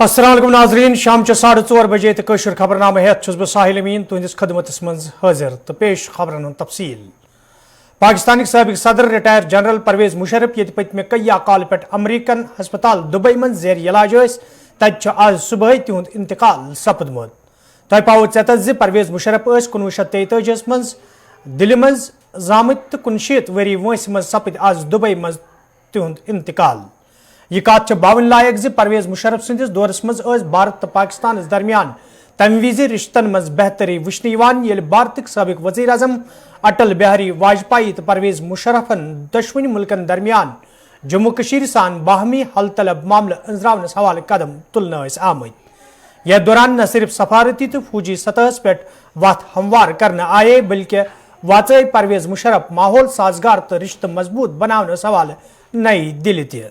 अस्सलाम वालेकुम नाजरीन शाम 4:30 बजे तकशर खबरनामा हेत छुस बह साहिल अमीन तुंदिस खदमतस मज हाजिर तो पेश खबरन हुंद तफसील। पाकिस्तानिक साबिक सदर रिटायर जनरल परवेज मुशर्रफ ये पत्मे कई काल पे अमरीकन हस्पताल दुबई मज जेर इलाज तत आज सुबह तिहुंद इंतकाल सपदमुत। तह पावो चेतस परवेज मुशर्रफ 1933 मज दिल्ली मज जामत तो 19 वरी वंस मज सपद आज दुबई मज तिहुंद इंतकाल। यह कत बावन लायक ज परवेज मुशर्रफ सदिस दौरस मज भारत तो पाकिस्तान दरमियान तम विज रिश्तन मज बेहतरी वुचन ये भारत सबक वजीर अजम अटल बिहारी वाजपेयी तो परवेज मुशर्रफन दशवनी मुल्कन दरमियान जम्मू कशीर सान बाहमी हल तलब मामले अंजरावनस हवाले कदम तुलन आमत। यह दौरान न सिर्फ सफारती तो फौजी सतह पे वत हमवार करने आए बल्कि वाच परवेज मुशर्रफ माहौल साजगार तो रिश्त मजबूत बनाने हवाले नई दिल्ली ति।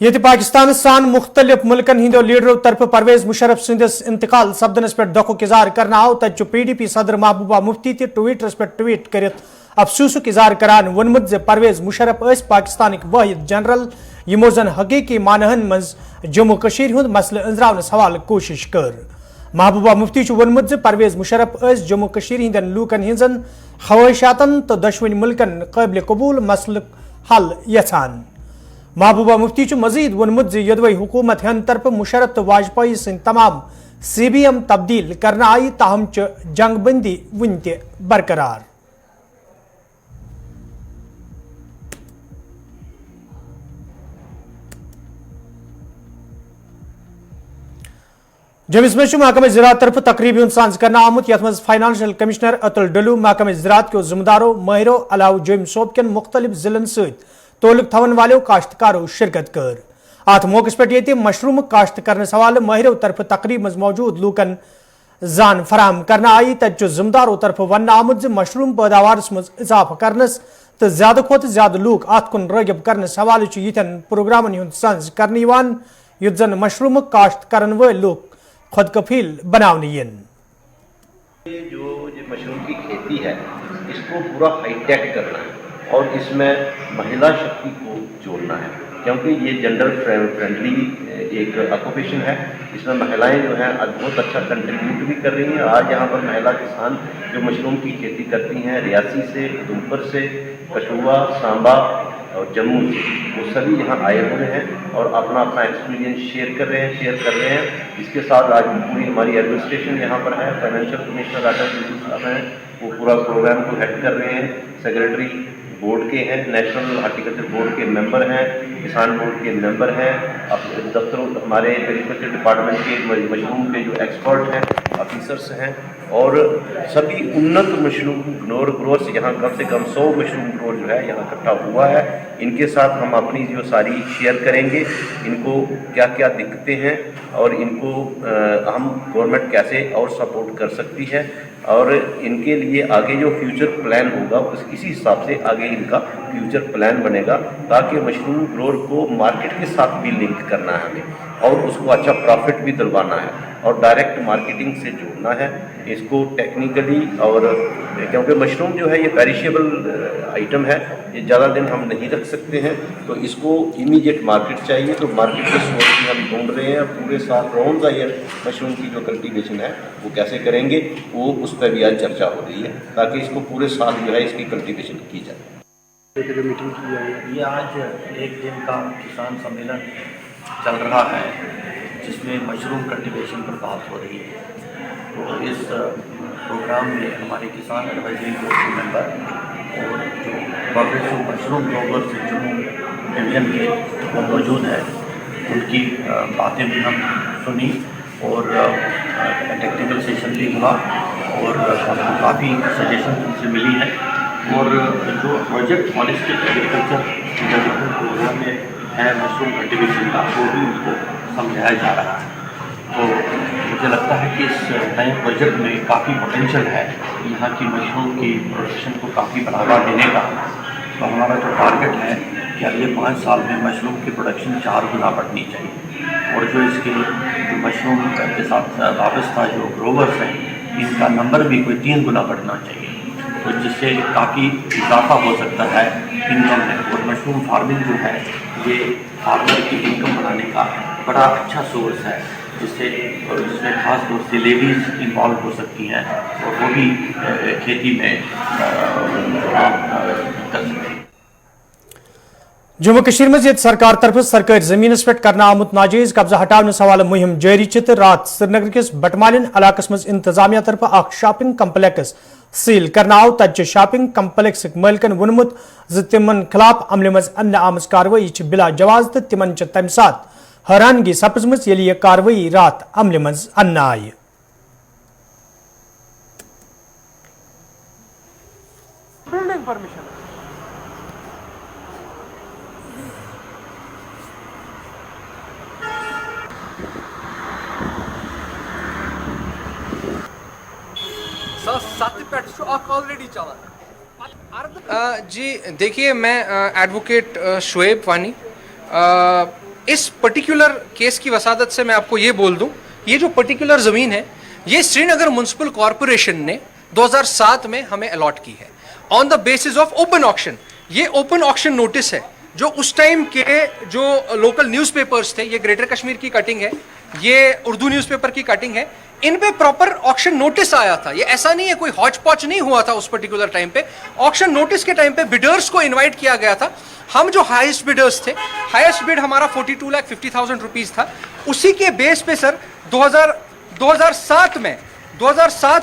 ये पाकिस्तान सान मुख्तलिफ मुल्कन हिंदो लीडरों तरफ परवेज मुशर्रफ सदिस इंतकाल सपदनस पे दुख इजहार करना आव तत PDP सदर महबूबा मुफ्ती ते ट्वीटरस पे ट्वीट कर अफसोसुक इजहार करान वोनमुत ज परवेज मुशर्रफ पाकिस्तान वाहिद जनरल यमो जन हकीकी मानहन मज जम्मू कशीर हुंद मसले अंजरावनस हवाले कोशिश कर। महबूबा मुफ्ती वोनमुत ज परवेज मुशर्रफ जम्मू कशीर हिंदन लूकन हिंजन ख्वाहिशातन तो दशवनी मुल्कन काबिल कबूल मसल हल यछान। महबूबा मुफ्ती मजीद वोनमुत यदवई हुकूमत हन तरफ मुशर्रफ तो वाजपेयी सिंह तमाम CBM तब्दील करना आई ताहम जंगबंदी वन ते बरकरार। जमिस में महकमा ज़राअत तरफ तकरीबी सांस करना आमुत यथ मज फाइनेंशियल कमिश्नर अतुल डलू महकमा ज़राअत के जिम्मेदारों माहिरो अलाव जोम सोब के मुख्तलिफ जिलन सत तोलुक थवन वालों काश्तकारों शिरकत कर। अत मौके पे मशरूम काश्त करने हवाले माहिरों तरफ तकरीब मज मौजूद लूकन जान फराम करना आई तत जिम्मेदारों तरफ वन आमुत मशरूम पैदावार मज इजाफा करनस तो ज्यादा खोत ज्यादा लूक अत कुन रगब करनस हवाले यिथन प्रोग्रामन हुंद संज करने युत जन मशरूम काश्त करन व लूक खुद कफील बनावनी यन। जो मशरूम की खेती है इसको पूरा हाईटेक करना है और इसमें महिला शक्ति को जोड़ना है क्योंकि ये जेंडर फ्रेंडली एक ऑक्यूपेशन है। इसमें महिलाएं जो हैं बहुत अच्छा कंट्रीब्यूट भी कर रही हैं। आज यहाँ पर महिला किसान जो मशरूम की खेती करती हैं रियासी से, उधमपुर से, कठुआ, सांबा और जम्मू से, वो सभी यहाँ आए हुए हैं और अपना अपना एक्सपीरियंस शेयर कर रहे हैं। इसके साथ आज पूरी हमारी एडमिनिस्ट्रेशन यहाँ पर है, फाइनेंशियल कमिश्नर साहब हैं, वो पूरा प्रोग्राम को हेड कर रहे हैं। सेक्रेटरी बोर्ड के हैं, नेशनल हार्टिकल्चर बोर्ड के मेंबर हैं, किसान बोर्ड के मेंबर हैं, दफ्तरों हमारे एग्रीकल्चर डिपार्टमेंट के मशरूम के जो एक्सपर्ट हैं, ऑफिसर्स हैं और सभी उन्नत मशरूम ग्रोअर्स यहाँ कम से कम 100 मशरूम ग्रोअर जो है यहाँ इकट्ठा हुआ है। इनके साथ हम अपनी जो सारी शेयर करेंगे, इनको क्या क्या दिक्कतें हैं और इनको हम गवर्नमेंट कैसे और सपोर्ट कर सकती है और इनके लिए आगे जो फ्यूचर प्लान होगा इसी हिसाब से आगे इनका फ्यूचर प्लान बनेगा ताकि मशरूम ग्रोअर को मार्केट के साथ भी लिंक करना है हमें और उसको अच्छा प्रॉफिट भी दिलवाना है और डायरेक्ट मार्केटिंग से जोड़ना है इसको टेक्निकली। और क्योंकि मशरूम जो है ये पेरिशेबल आइटम है, ये ज़्यादा दिन हम नहीं रख सकते हैं तो इसको इमीडिएट मार्केट चाहिए। तो मार्केट के सोर्स में हम ढूंढ रहे हैं पूरे साल राउंड द ईयर मशरूम की जो कल्टीवेशन है वो कैसे करेंगे, वो उस पर भी आज चर्चा हो रही है ताकि इसको पूरे साल जो है इसकी कल्टीवेशन की जाए। मीटिंग की है ये आज एक दिन का किसान सम्मेलन चल रहा है जिसमें मशरूम कल्टीवेशन पर बात हो रही है। तो इस प्रोग्राम में हमारे किसान एडवाइजरी बोर्ड के मेंबर और जो progressive mushroom growers Jammu division के वो मौजूद है, उनकी बातें भी हम सुनी और टेक्निकल सेशन भी हुआ और हमको काफ़ी सजेशन उनसे मिली है और जो project holistic agriculture development programme में है मशरूम कल्टीवेशन का वो भी उनको समझाया जा रहा है। तो मुझे लगता है कि इस नए प्रोजेक्ट में काफ़ी पोटेंशियल है यहाँ की मशरूम की प्रोडक्शन को काफ़ी बढ़ावा देने का। तो हमारा जो टारगेट है कि अगले 5 साल में मशरूम की प्रोडक्शन 4 गुना बढ़नी चाहिए। और जो इसके जो मशरूम के साथ वाबस्ता जो ग्रोवर्स हैं इनका नंबर भी कोई 3 गुना बढ़ना चाहिए, तो जिससे काफ़ी इजाफा हो सकता है इनकम में। और मशरूम फार्मिंग जो है ये फार्मर की इनकम बढ़ाने का बड़ा अच्छा सोर्स है, जिससे और इसमें ख़ास तौर से लेडीज़ इन्वॉल्व हो सकती हैं और वो भी खेती में कर सकती हैं। जम्मू कश्मीर में सरकार तरफ सरकारी जमीनस पे करना आमुत नाजायज कब्जा हटाने सवाल मुहिम जारी तो रात श्रीनगर किस बटमालिन इलाकस मज इंतजामिया तरफ अख शॉपिंग कम्प्लेक्स सील करना आव तत शॉपिंग कम्प्लेक्स मालिकन वोनमुत तिमन खिलाफ अमल मज अन्न आमज कार्रवाई बिला जवाज तो तिमन तम सात हैरानगी सपजम ये कार्रवाई रात अमल मज अन्न आई। बिल्डिंग परमिशन ऑलरेडी चला। जी देखिए, मैं एडवोकेट शुएब वानी, इस पर्टिकुलर केस की वसादत से मैं आपको ये बोल दूं, ये जो पर्टिकुलर ज़मीन है ये श्रीनगर म्युनिसिपल कॉरपोरेशन ने 2007 में हमें अलॉट की है on the basis of open auction. ये ओपन ऑक्शन नोटिस है जो उस टाइम के जो लोकल न्यूज़पेपर्स थे, ये ग्रेटर कश्मीर की कटिंग है, ये उर्दू न्यूज़पेपर की कटिंग है, इन पे प्रॉपर ऑक्शन नोटिस आया था। ये ऐसा नहीं है कोई हॉच पॉच नहीं हुआ था उस पर्टिकुलर टाइम पे। ऑक्शन नोटिस के टाइम पे बिडर्स को इनवाइट किया गया था। हम जो हाईएस्ट बिडर्स थे, हाईएस्ट बिड हमारा 42,50,000 रुपीज था। उसी के बेस पे सर 2007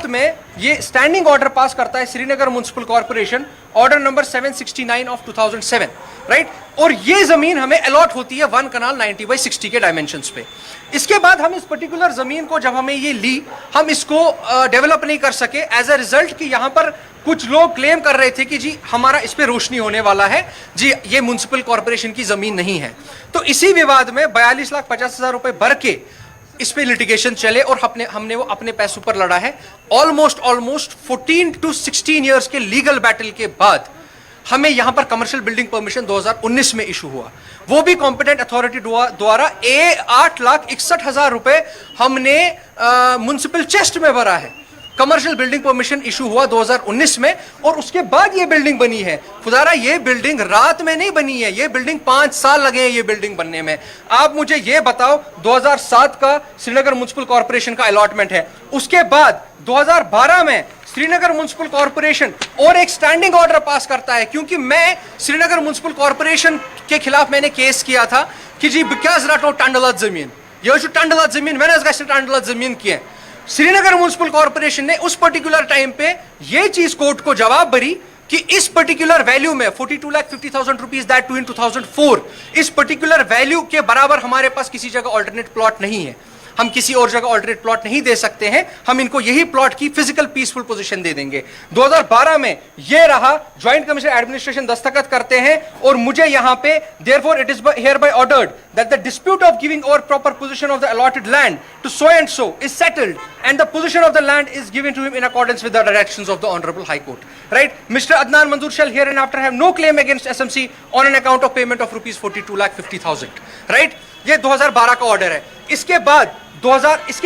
में ये स्टैंडिंग ऑर्डर पास करता है Srinagar municipal corporation, order number 769 of 2007, right. और ये जमीन हमें अलॉट होती है 1 कनाल 90/60 के डायमेंशंस पे। इसके बाद हम इस पर्टिकुलर जमीन को जब हमें ये ली, हम इसको डेवलप नहीं कर सके एज अ रिजल्ट कि यहाँ पर कुछ लोग क्लेम कर रहे थे कि जी हमारा इस पे रोशनी होने वाला है, जी ये म्युनिसिपल कॉर्पोरेशन की जमीन नहीं है। तो इसी विवाद में 42,50,000 रुपए भर के इस पे लिटिगेशन चले और हमने वो अपने पैसों पर लड़ा है। ऑलमोस्ट 14 to 16 ईयर्स के लीगल बैटल के बाद हमें यहां पर कमर्शियल बिल्डिंग परमिशन 2019 में इशू हुआ, वो भी कॉम्पिटेंट अथॉरिटी द्वारा 8,61,000 रुपए हमने म्युनिसिपल चेस्ट में भरा है। कमर्शियल बिल्डिंग परमिशन इशू हुआ 2019 में और उसके बाद ये बिल्डिंग बनी है। खुदारा ये बिल्डिंग रात में नहीं बनी है, ये बिल्डिंग 5 साल लगे हैं ये बिल्डिंग बनने में। आप मुझे ये बताओ, 2007 का श्रीनगर म्युनिसिपल कॉर्पोरेशन का अलॉटमेंट है, उसके बाद 2012 में श्रीनगर म्युनिसिपल कॉर्पोरेशन और एक स्टैंडिंग ऑर्डर पास करता है, क्योंकि मैं श्रीनगर म्युनिसिपल कॉर्पोरेशन के खिलाफ मैंने केस किया था कि जी बिकाज रटो टंडलत जमीन, ये जो टंडलत जमीन मैंने टंडलत जमीन की है। श्रीनगर म्युनिसिपल कॉर्पोरेशन ने उस पर्टिकुलर टाइम पे ये चीज कोर्ट को जवाब भरी कि इस पर्टिकुलर वैल्यू में 42,50,000 रुपीज दैट टू इन 2004, इस पर्टिकुलर वैल्यू के बराबर हमारे पास किसी जगह ऑल्टरनेट प्लॉट नहीं है, हम किसी और जगह ऑल्टरनेट प्लॉट नहीं दे सकते हैं, हम इनको यही प्लॉट की फिजिकल पीसफुल पोजीशन दे देंगे। 2012 में ये रहा, ज्वाइंट कमिश्नर एडमिनिस्ट्रेशन दस्तखत करते हैं और मुझे यहां पे therefore it is hereby ordered that the dispute of giving over proper position of the allotted land to so and so is settled and the position of the land is given to him in accordance with the directions of the honorable high court, right. Mr. Adnan Manzoor shall hereinafter have no claim against SMC on an account of payment of rupees 42,50,000, right. ये 2012 का order है। इसके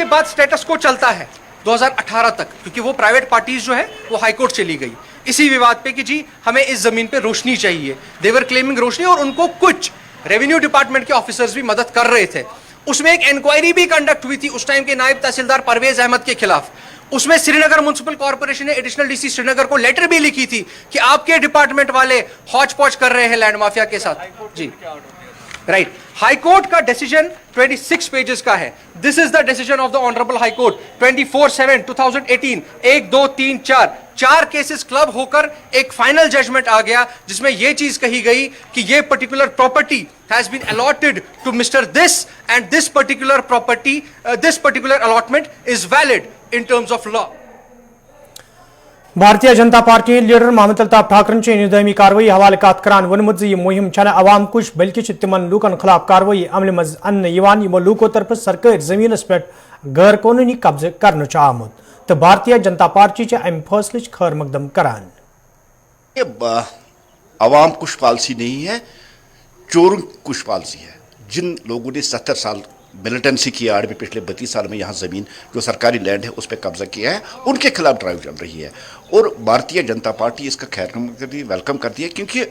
बाद status को चलता है 2018 तक, क्योंकि वो प्राइवेट पार्टीज जो है वो हाई कोर्ट चली गई इसी विवाद पे कि जी हमें इस जमीन पे रोशनी चाहिए। देवर क्लेमिंग रोशनी, और उनको कुछ रेवेन्यू डिपार्टमेंट के ऑफिसर्स भी मदद कर रहे थे। उसमें एक इंक्वायरी भी कंडक्ट हुई थी उस टाइम के नायब तहसीलदार परवेज अहमद के खिलाफ। उसमें श्रीनगर म्युनिसिपल कॉर्पोरेशन ने एडिशनल डीसी श्रीनगर को लेटर भी लिखी थी कि आपके डिपार्टमेंट वाले हौच पौच कर रहे हैं लैंड माफिया के साथ जी, राइट। हाई कोर्ट का डिसीजन 26 पेजेस का है। This is the decision of the honourable high court 24/7/2018, 1, 2, 3, 4 cases club होकर एक फाइनल जजमेंट आ गया जिसमें यह चीज कही गई कि यह particular property has been allotted to mister this and this particular property, this particular allotment is valid in terms of law. Bharatiya Janata Party leader Mohammed Altaf Thakran इंतजामी कार्रवाई हवाले कत करान वोनमुत यह मुहिम छना अवाम कुछ बल्कि तिमन लूकन खिलाफ कार्रवाई अमल मज अन्न यमो लूको तरफ सरकारी जमीनस पे गैर कानूनी कब्जे कर आमुत तो भारतीय जनता पार्टी अम फैसले खैर मकदम करान। अवाम कुछ पॉलिसी नहीं है, चोरों कुछ पॉलिसी है। जिन लोगों ने 70 साल मिलिटेंसी की आड़ में पिछले 32 साल में यहाँ ज़मीन जो सरकारी लैंड है उस पर कब्जा किया है, उनके खिलाफ ड्राइव चल रही है। और भारतीय जनता पार्टी इसका खैर वेलकम करती है, क्योंकि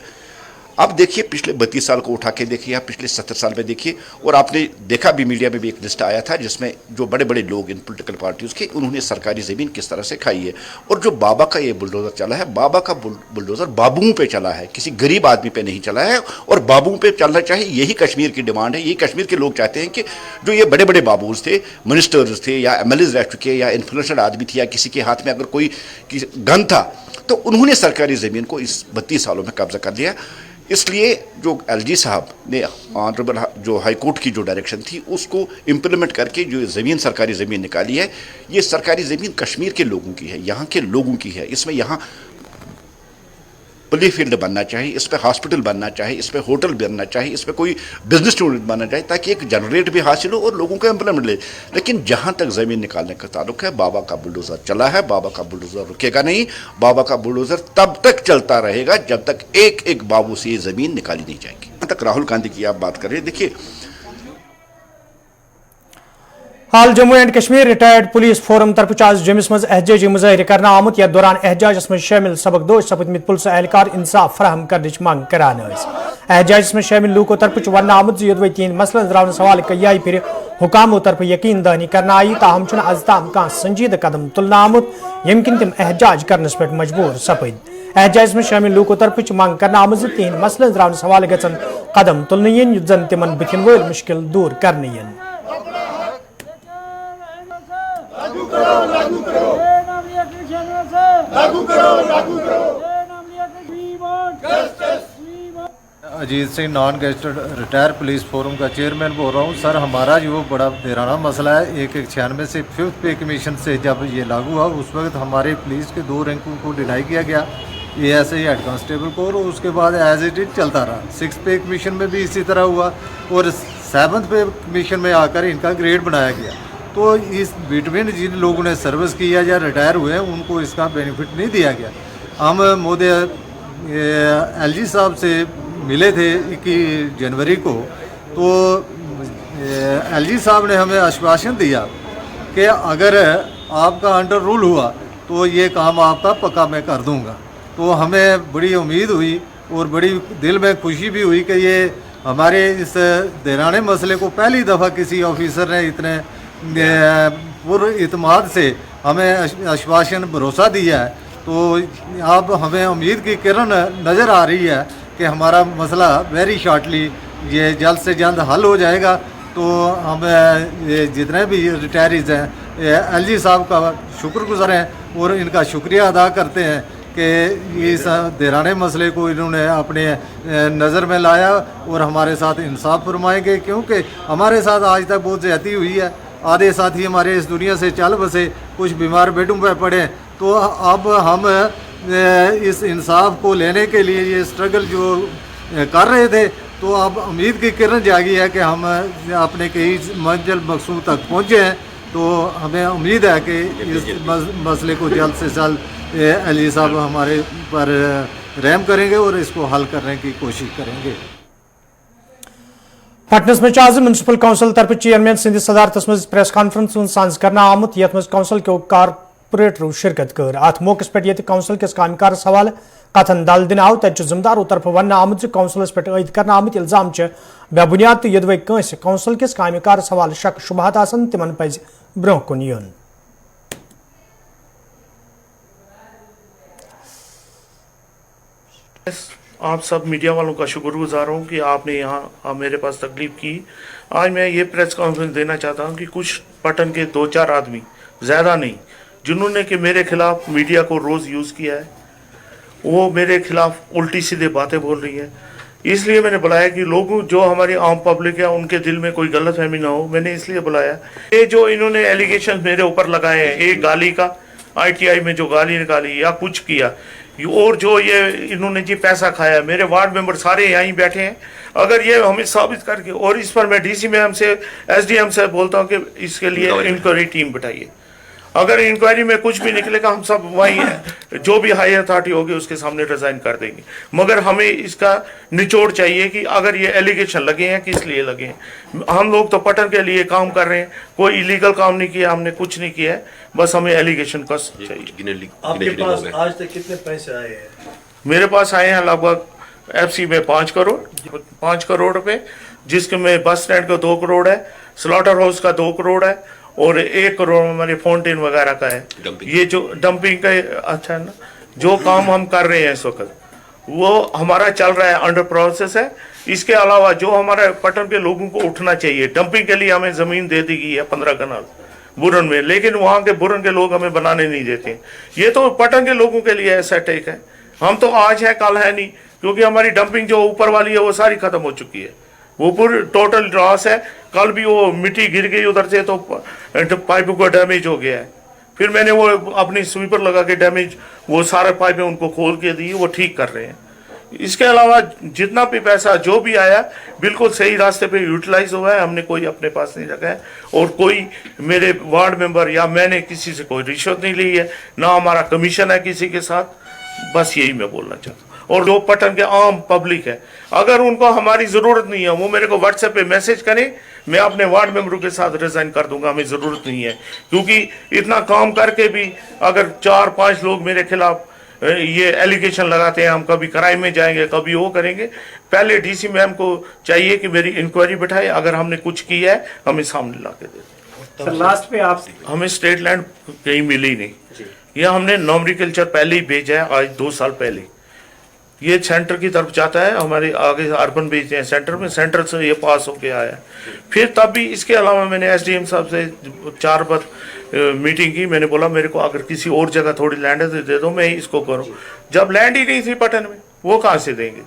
अब देखिए पिछले 32 साल को उठा के देखिए, आप पिछले 70 साल में देखिए, और आपने देखा भी मीडिया में भी एक लिस्ट आया था जिसमें जो बड़े बड़े लोग इन पॉलिटिकल पार्टीज के, उन्होंने सरकारी ज़मीन किस तरह से खाई है। और जो बाबा का ये बुलडोज़र चला है, बाबा का बुलडोज़र बाबुओं पे चला है, किसी गरीब आदमी पे नहीं चला है, और बाबुओं पे चलना चाहिए। यही कश्मीर की डिमांड है, यही कश्मीर के लोग चाहते हैं कि जो ये बड़े बड़े बाबूज थे, मिनिस्टर्स थे या MLAs रह चुके या इन्फ्लुएंसर आदमी थे, या किसी के हाथ में अगर कोई गन था, तो उन्होंने सरकारी ज़मीन को इस 32 सालों में कब्जा कर लिया। इसलिए जो LG साहब ने ऑनरेबल जो हाई कोर्ट की जो डायरेक्शन थी उसको इम्प्लीमेंट करके जो ज़मीन सरकारी ज़मीन निकाली है, ये सरकारी ज़मीन कश्मीर के लोगों की है, यहाँ के लोगों की है। इसमें यहाँ प्ले फील्ड बनना चाहिए, इस पर हॉस्पिटल बनना चाहिए, इस पर होटल बनना चाहिए, इस पर कोई बिजनेस स्टूडेंट बनना चाहिए, ताकि एक जनरेट भी हासिल हो और लोगों को एम्प्लॉयमेंट ले। लेकिन जहाँ तक ज़मीन निकालने का ताल्लुक है, बाबा का बुलडोज़र चला है, बाबा का बुलडोज़र रुकेगा नहीं। बाबा का बुलडोज़र तब तक चलता रहेगा जब तक एक एक बाबू से ये ज़मीन निकाली नहीं जाएगी। जहाँ तक राहुल गांधी की आप बात करें, देखिए हाल Jammu and Kashmir retired police forum तरफ आज जम्मू मज एहजाजी मुजाहिर करना आमुत, यथ दौरान एहजाजस में शामिल सबकदोश सपदमित पुलिस एहलकार इंसाफ फराहम करने मांग करान। एहजाजस में शामिल लूको तरफ वन आमुत योदवे 3 मसलन द्रावन सवाल कई फिर हुकामों तरफ यकीन दहानी करना आई, ताहम आज ताम कह संजीद कदम तुलना आमुत यम किन तिम एहजाज करने पे मजबूर सपद। एहजाज में शामिल लूको तरफ मांग करना आमुत 3 मसलन द्रावन सवाल गन कदम तुलन युत जन तिमन बिथिन वल मुश्किल दूर करने। Ajit Singh non gazetted retire police forum का चेयरमैन बोल रहा हूँ। सर, हमारा जो बड़ा देराना मसला है, 196 से 5th पे कमीशन से जब ये लागू हुआ उस वक्त हमारे पुलिस के 2 रैंकों को डिनाई किया गया, ASI हेड कांस्टेबल को, और उसके बाद एज इट इज चलता रहा। 6th पे कमीशन में भी इसी तरह हुआ और 7th पे कमीशन में आकर इनका ग्रेड बनाया गया। तो इस बिटवीन जिन लोगों ने सर्विस किया या रिटायर हुए हैं उनको इसका बेनिफिट नहीं दिया गया। हम मोदी LG साहब से मिले थे 21 जनवरी को, तो LG साहब ने हमें आश्वासन दिया कि अगर आपका अंडर रूल हुआ तो ये काम आपका पक्का मैं कर दूंगा। तो हमें बड़ी उम्मीद हुई और बड़ी दिल में खुशी भी हुई कि ये हमारे इस देराने मसले को पहली दफ़ा किसी ऑफिसर ने इतने पूर्ण इत्मीनान से हमें आश्वासन भरोसा दिया है। तो अब हमें उम्मीद की किरण नज़र आ रही है कि हमारा मसला वेरी शॉर्टली ये जल्द से जल्द हल हो जाएगा। तो हम जितने भी रिटायरीज़ हैं LG साहब का शुक्रगुज़ार हैं और इनका शुक्रिया अदा करते हैं कि इस देराने मसले को इन्होंने अपने नज़र में लाया और हमारे साथ इंसाफ फरमाएंगे, क्योंकि हमारे साथ आज तक बहुत ज़्यादती हुई है। आधे साथी हमारे इस दुनिया से चल बसे, कुछ बीमार बेडों पर पड़े। तो अब हम इस इंसाफ को लेने के लिए ये स्ट्रगल जो कर रहे थे, तो अब उम्मीद की किरण जागी है कि हम अपने कई मंजिल मकसूद तक पहुँचे हैं। तो हमें उम्मीद है कि इस मसले को जल्द से जल्द LG साहब हमारे पर रहम करेंगे और इसको हल करने की कोशिश करेंगे। पटनस में आज म्यूनसिपल काउंसिल तरफ चेयरमैन सिंध सदारत मज प्रेस कॉन्फ्रेंस सांस करना आमुत, यथ मज काउंसिल के कारपोरेटरों शिरकत कर। अत मौके पे काउंसिल किस कामकार हवाले कथन दल दिन आव, तत जिम्मेदारों तरफ वन आमुत काउंसिलस पे आयद कर आमुत इल्जाम बेबुनियाद तो यदि कंस काउंसिल किस कामकार हवाले शक शुबहत आसन तिमन पज ब्रोह कुन युन। आप सब मीडिया वालों का शुक्रगुजार हूँ कि आपने यहाँ मेरे पास तकलीफ की। आज मैं ये प्रेस कॉन्फ्रेंस देना चाहता हूँ कि कुछ पटन के 2-4 आदमी, ज़्यादा नहीं, जिन्होंने कि मेरे खिलाफ मीडिया को रोज़ यूज़ किया है, वो मेरे खिलाफ उल्टी सीधे बातें बोल रही है। इसलिए मैंने बुलाया कि लोगों जो हमारी आम पब्लिक है उनके दिल में कोई गलतफहमी ना हो, मैंने इसलिए बुलाया। ये जो इन्होंने एलिगेशन मेरे ऊपर लगाए हैं, एक गाली का, ITI में जो गाली निकाली या कुछ किया, और जो ये इन्होंने जी पैसा खाया, मेरे वार्ड मेंबर सारे यहीं बैठे हैं। अगर ये हमें साबित करके, और इस पर मैं DC मैम से, SDM से बोलता हूँ कि इसके लिए इंक्वायरी टीम बिठाइए। अगर इंक्वायरी में कुछ भी निकलेगा हम सब वही है, जो भी हाई अथॉरिटी होगी उसके सामने रिजाइन कर देंगे। मगर हमें इसका निचोड़ चाहिए कि अगर ये एलिगेशन लगे हैं किस लिए लगे हैं। हम लोग तो पटन के लिए काम कर रहे हैं, कोई इलीगल काम नहीं किया, हमने कुछ नहीं किया है, बस हमें एलिगेशन का चाहिए। आपके पास आज तक कितने पैसे आए हैं? मेरे पास आए हैं लगभग FC में 5 करोड़ रुपए, जिसके में बस स्टैंड का 2 करोड़ है, स्लॉटर हाउस का 2 करोड़ है और 1 करोड़ हमारे फाउंटेन वगैरह का है। ये जो डंपिंग का अच्छा है ना, जो काम हम कर रहे हैं इस वक्त वो हमारा चल रहा है, अंडर प्रोसेस है। इसके अलावा जो हमारे पटन के लोगों को उठना चाहिए, डंपिंग के लिए हमें जमीन दे दी गई है 15 कनाल बुरन में, लेकिन वहाँ के बुरन के लोग हमें बनाने नहीं देते। ये तो पटन के लोगों के लिए ऐसा टेक है, हम तो आज है कल है नहीं, क्योंकि हमारी डंपिंग जो ऊपर वाली है वो सारी खत्म हो चुकी है, वो पूरी टोटल लॉस है। कल भी वो मिट्टी गिर गई उधर से तो पाइपों का डैमेज हो गया है, फिर मैंने वो अपनी स्वीपर लगा के डैमेज वो सारे पाइपें उनको खोल के दी, वो ठीक कर रहे हैं। इसके अलावा जितना भी पैसा जो भी आया बिल्कुल सही रास्ते पे यूटिलाइज हुआ है, हमने कोई अपने पास नहीं रखा है और कोई मेरे वार्ड मेंबर या मैंने किसी से कोई रिश्वत नहीं ली है, ना हमारा कमीशन है किसी के साथ। बस यही मैं बोलना चाहता हूँ। और जो पटन के आम पब्लिक है, अगर उनको हमारी ज़रूरत नहीं है वो मेरे को व्हाट्सएप पे मैसेज करें, मैं अपने वार्ड मेंबरों के साथ रिजाइन कर दूंगा, हमें ज़रूरत नहीं है। क्योंकि इतना काम करके भी अगर 4-5 लोग मेरे खिलाफ ये एलिगेशन लगाते हैं, हम कभी क्राइम में जाएंगे कभी वो करेंगे, पहले DC मैम को चाहिए कि मेरी इंक्वायरी बैठाए, अगर हमने कुछ किया है हमें सामने ला के दे। सर लास्ट पे आप हमें स्टेट लैंड कहीं मिली नहीं, यह हमने नॉमरिकल्चर पहले ही भेजा है, आज 2 साल पहले। ये सेंटर की तरफ जाता है, हमारे आगे अर्बन भेजते हैं सेंटर में, सेंटर से ये पास होके आया है। फिर तब भी इसके अलावा मैंने SDM साहब से 4 बार मीटिंग की, मैंने बोला मेरे को अगर किसी और जगह थोड़ी लैंड है तो दे दो, मैं इसको करूँ। जब लैंड ही नहीं थी पटन में, वो कहाँ से देंगे।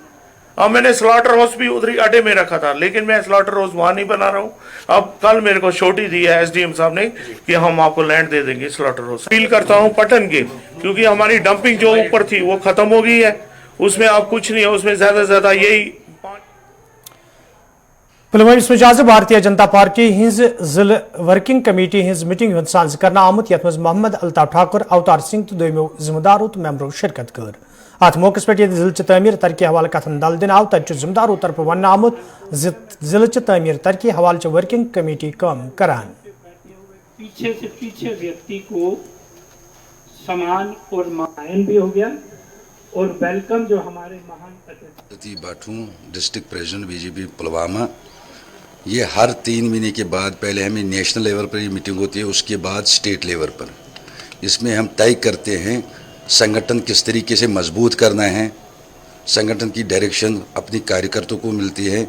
अब मैंने स्लॉटर हाउस भी उधर ही अड्डे में रखा था, लेकिन मैं स्लॉटर हाउस वहाँ नहीं बना रहा हूँ। अब कल मेरे को छोटी दी है SDM साहब ने कि हम आपको लैंड दे देंगे स्लॉटर हाउस। फील करता हूँ पटन के, क्योंकि हमारी डंपिंग जो ऊपर थी वो खत्म हो गई है, उसमें अब कुछ नहीं है, उसमें ज्यादा से ज्यादा यही पुलवामा मज आज भारतीय जनता पार्टी हिंज जिले वर्किंग कमेटी हिंज मीटिंग हंद साज कर आमुत यथ मज मोहम्मद अल्ताफ ठाकुर, अवतार सिंह तो दोमो जिम्मेदारों तो मेम्बरों शिरकत कर। अत मौके पे जिले तमीर तरक्की हवाले कथन दल दिन आव, तत जिम्मेदारों तरफ वन आमुत जिले तमीर तरक्की हवाले वर्किंग कमेटी काम करान। पीछे से पीछे व्यक्ति को समान और मायन भी हो गया और वेलकम जो हमारे महान अतिथि बाठू डिस्ट्रिक्ट प्रेसिडेंट BJP पुलवामा, ये हर 3 महीने के बाद पहले हमें नेशनल लेवल पर ये मीटिंग होती है, उसके बाद स्टेट लेवल पर। इसमें हम तय करते हैं संगठन किस तरीके से मजबूत करना है, संगठन की डायरेक्शन अपनी कार्यकर्ताओं को मिलती है,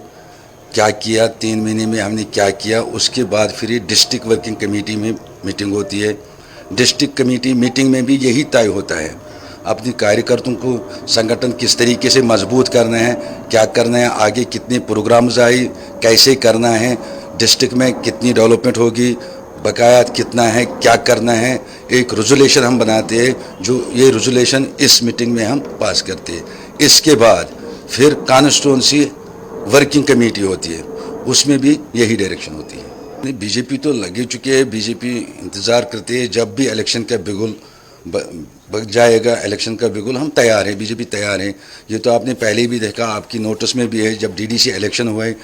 क्या किया 3 महीने में हमने क्या किया। उसके बाद फिर ये डिस्ट्रिक्ट वर्किंग कमेटी में मीटिंग होती है। डिस्ट्रिक्ट कमेटी मीटिंग में भी यही तय होता है अपनी कार्यकर्ताओं को संगठन किस तरीके से मजबूत करना है, क्या करना है, आगे कितने प्रोग्राम्स आए, कैसे करना है, डिस्ट्रिक्ट में कितनी डेवलपमेंट होगी, बकाया कितना है, क्या करना है। एक रेजोल्यूशन हम बनाते हैं, जो ये रेजोल्यूशन इस मीटिंग में हम पास करते हैं। इसके बाद फिर कॉन्स्टिट्यूंसी वर्किंग कमेटी होती है, उसमें भी यही डायरेक्शन होती है। BJP तो लगे चुके हैं, BJP इंतज़ार करते हैं जब भी इलेक्शन का बिगुल बज जाएगा, इलेक्शन का बिगुल हम तैयार हैं, BJP तैयार है। ये तो आपने पहले भी देखा, आपकी नोटिस में भी है, जब DDC इलेक्शन हुआ है,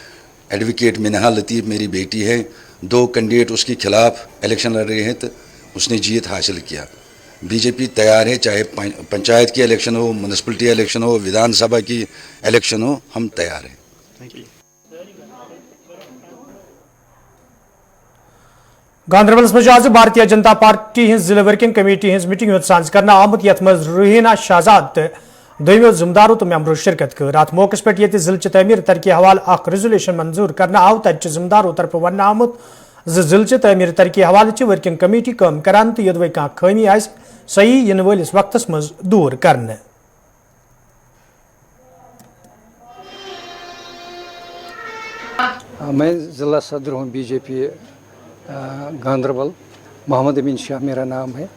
एडवोकेट मिनहा लतीफ़ मेरी बेटी है, 2 कैंडिडेट उसके खिलाफ इलेक्शन लड़ रहे हैं तो उसने जीत हासिल किया। BJP तैयार है, चाहे पंचायत की इलेक्शन हो, म्यूनसिपलिटी इलेक्शन हो, विधानसभा की इलेक्शन हो, हम तैयार हैं। गांधरबल मज आज भारतीय जनता पार्टी हिंज जिले वर्किंग कमेटी हिंज मीटिंग साज कर आमुत यथ मज रूहीना शहजाद तो दोमो जिम्मेदारों तो मेम्बरों शिरकत कर। अत मौके पे जिले तमीर तरक्की हवाले अख रेजोल्यूशन मंजूर कर आव, तत जिम्मेदारों तरफ वन आमुत जिले तमीर तरक्की हवाले वर्किंग कमेटी काम करान तो यदि कह खमी आ सही इन वलिस वक्तस मज दूर करने। मैं ज़िला सदर हूँ BJP गांधरबल, मोहम्मद अमीन शाह मेरा नाम है।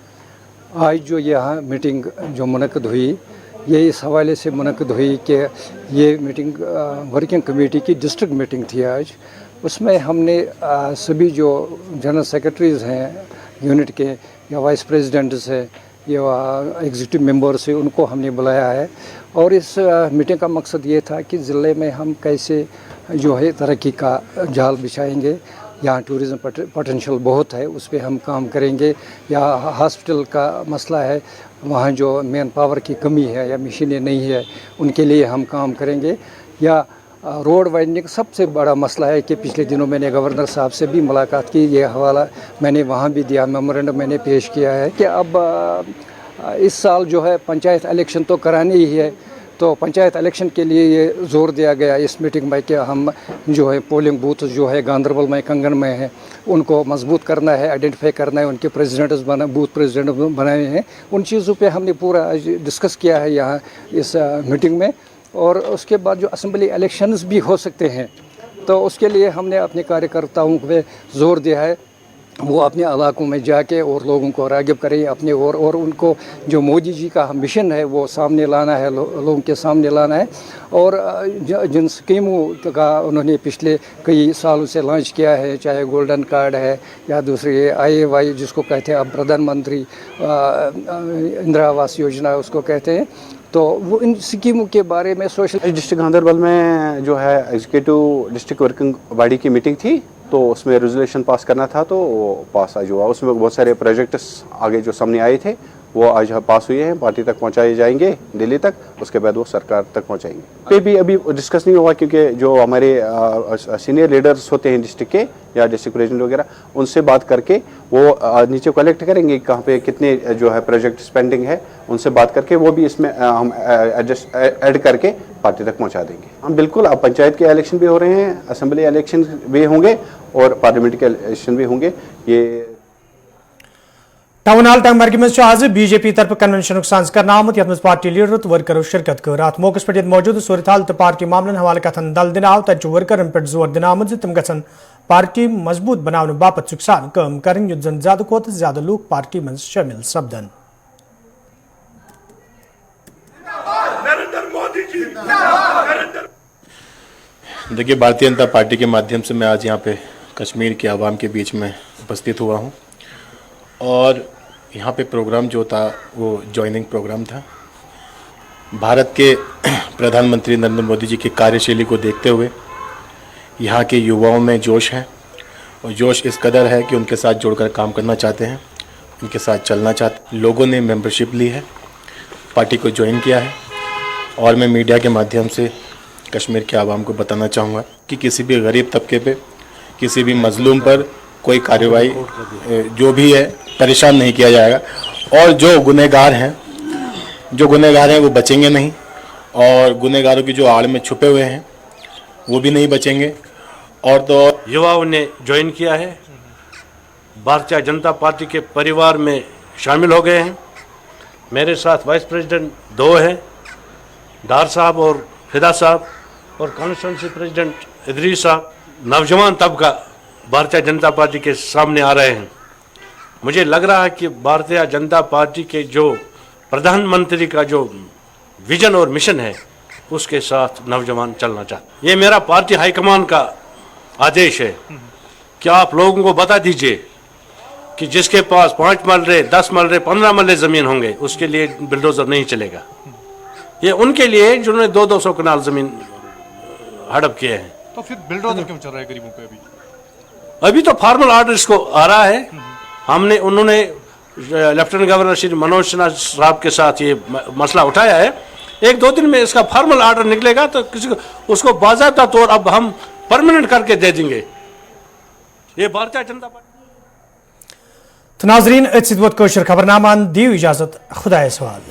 आज जो यहाँ मीटिंग जो मुनक़द हुई, ये इस हवाले से मुनक़द हुई कि ये मीटिंग वर्किंग कमेटी की डिस्ट्रिक्ट मीटिंग थी आज। उसमें हमने सभी जो जनरल सेक्रेटरीज़ हैं यूनिट के, या वाइस प्रेसिडेंट्स है या एग्जीक्यूटिव मेंबर्स है, उनको हमने बुलाया है। और इस मीटिंग का मकसद ये था कि ज़िले में हम कैसे जो है तरक्की का जाल बिछाएंगे। यहाँ टूरिज़्म पोटेंशियल बहुत है, उस पर हम काम करेंगे। या हॉस्पिटल का मसला है, वहाँ जो मैन पावर की कमी है या मशीनें नहीं है, उनके लिए हम काम करेंगे। या रोड वाइडनिंग सबसे बड़ा मसला है कि पिछले दिनों मैंने गवर्नर साहब से भी मुलाकात की, ये हवाला मैंने वहाँ भी दिया, मेमोरेंडम मैंने पेश किया है कि अब इस साल जो है पंचायत इलेक्शन तो करानी ही है, तो पंचायत इलेक्शन के लिए ये जोर दिया गया इस मीटिंग में कि हम जो है पोलिंग बूथ जो है गांधरबल में, कंगन में है, उनको मजबूत करना है, आइडेंटिफाई करना है, उनके प्रेसिडेंट्स बूथ प्रेसिडेंट बनाए हैं। उन चीज़ों पे हमने पूरा डिस्कस किया है यहाँ इस मीटिंग में। और उसके बाद जो असेंबली इलेक्शंस भी हो सकते हैं, तो उसके लिए हमने अपने कार्यकर्ताओं पे जोर दिया है वो अपने इलाकों में जाके और लोगों को राग़िब करें अपने और उनको जो मोदी जी का मिशन है वो सामने लाना है, लोगों के सामने लाना है। और जिन स्कीमों का उन्होंने पिछले कई सालों से लॉन्च किया है, चाहे गोल्डन कार्ड है या दूसरी IAY जिसको कहते हैं अब प्रधानमंत्री इंदिरा आवास योजना उसको कहते हैं, तो वो इन स्कीमों के बारे में सोशल। डिस्ट्रिक्ट गांधरबल में जो है एग्जीक्यूटिव डिस्ट्रिक्ट वर्किंग बॉडी की मीटिंग थी, तो उसमें रेजोल्यूशन पास करना था, तो वो पास आज हुआ। उसमें बहुत सारे प्रोजेक्ट्स आगे जो सामने आए थे वो आज पास हुए हैं, पार्टी तक पहुंचाए जाएंगे दिल्ली तक, उसके बाद वो सरकार तक पहुंचाएंगे। पे भी अभी डिस्कस नहीं हुआ क्योंकि जो हमारे सीनियर लीडर्स होते हैं डिस्ट्रिक्ट के या डिस्ट्रिक्ट प्रेसिडेंट वगैरह, उनसे बात करके वो नीचे कलेक्ट करेंगे कहाँ पे कितने जो है प्रोजेक्ट स्पेंडिंग है, उनसे बात करके वो भी इसमें हम ऐड करके पार्टी तक पहुँचा देंगे। हम बिल्कुल अब पंचायत के इलेक्शन भी हो रहे हैं, असेंबली इलेक्शन भी होंगे और पार्लियामेंट के इलेक्शन भी होंगे। ये टाउन हाल टंगमर्ग में आज BJP तरफ कन्वेंशन साज आमुत यथ पार्टी लीडर तो वर्करों शिरकत कर। अत मौके पे मौजूद सूरत हाल तो पार्टी मामलन हवाले कथन दल दिन आव तत वर्करन पे जोर दिन आमुत तम गन पार्टी मजबूत बनाने बापत सुखसान कम करें युद्ध जन ज्यादा खोत ज्यादा लोग पार्टी में शामिल सपदन। देखिए, भारतीय जनता पार्टी के माध्यम से मैं आज यहाँ पे कश्मीर के आवाम के बीच में उपस्थित हुआ हूँ और यहाँ पे प्रोग्राम जो था वो ज्वाइनिंग प्रोग्राम था। भारत के प्रधानमंत्री नरेंद्र मोदी जी की कार्यशैली को देखते हुए यहाँ के युवाओं में जोश है और जोश इस कदर है कि उनके साथ जुड़कर काम करना चाहते हैं, उनके साथ चलना चाहते। लोगों ने मेंबरशिप ली है, पार्टी को ज्वाइन किया है और मैं मीडिया के माध्यम से कश्मीर के आवाम को बताना चाहूँगा कि किसी भी गरीब तबके पे, किसी भी मजलूम पर कोई कार्रवाई जो भी है परेशान नहीं किया जाएगा और जो गुनहगार हैं वो बचेंगे नहीं और गुनहगारों की जो आड़ में छुपे हुए हैं वो भी नहीं बचेंगे। और तो युवाओं ने ज्वाइन किया है, भारतीय जनता पार्टी के परिवार में शामिल हो गए हैं। मेरे साथ वाइस प्रेसिडेंट 2 हैं, डार साहब और फिदा साहब, और कॉन्स्टिट्यूंसी प्रेसिडेंट इदरीस साहब। नौजवान तबका भारतीय जनता पार्टी के सामने आ रहे हैं। मुझे लग रहा है कि भारतीय जनता पार्टी के जो प्रधानमंत्री का जो विजन और मिशन है उसके साथ नौजवान चलना चाहते। ये मेरा पार्टी हाईकमान का आदेश है कि आप लोगों को बता दीजिए कि जिसके पास 5 मरले, 10 मरले, 15 मरले ज़मीन होंगे उसके लिए बिल्डोजर नहीं चलेगा। ये उनके लिए जिन्होंने 200-200 कनाल ज़मीन हड़प किए हैं। तो फिर बिल्डोजर क्यों चल रहा है गरीबों पे? अभी तो फॉर्मल ऑर्डर इसको आ रहा है। उन्होंने लेफ्टिनेंट गवर्नर श्री मनोज सिन्हा साहब के साथ ये मसला उठाया है। 1-2 दिन में इसका फॉर्मल ऑर्डर निकलेगा तो किसी को उसको बाज़ाब्ता तौर अब हम परमानेंट करके दे देंगे। ये भारतीय जनता पार्टी। नाजरीन खबरनामा दी इजाजत, खुदा सवाल।